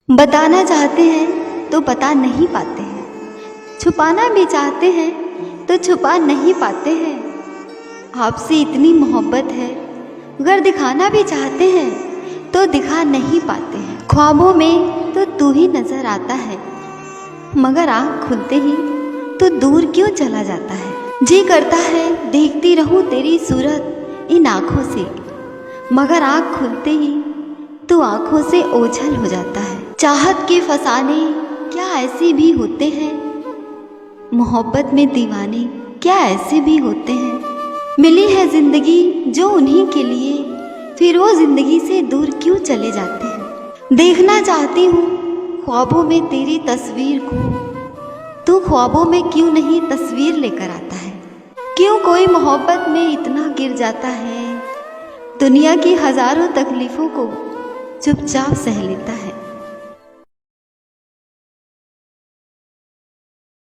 बताना चाहते हैं तो बता नहीं पाते हैं, छुपाना भी चाहते हैं तो छुपा नहीं पाते हैं। आपसे इतनी मोहब्बत है, अगर दिखाना भी चाहते हैं तो दिखा नहीं पाते हैं। ख्वाबों में तो तू ही नजर आता है, मगर आँख खुलते ही तो दूर क्यों चला जाता है। जी करता है देखती रहूं तेरी सूरत इन आँखों से, मगर आँख खुलते ही तो आँखों से ओझल हो जाता है। चाहत के फसाने क्या ऐसे भी होते हैं, मोहब्बत में दीवाने क्या ऐसे भी होते हैं। मिली है जिंदगी जो उन्हीं के लिए, फिर वो जिंदगी से दूर क्यों चले जाते हैं। देखना चाहती हूँ ख्वाबों में तेरी तस्वीर को, तू ख्वाबों में क्यों नहीं तस्वीर लेकर आता है। क्यों कोई मोहब्बत में इतना गिर जाता है, दुनिया की हजारों तकलीफ़ों को चुपचाप सह लेता है।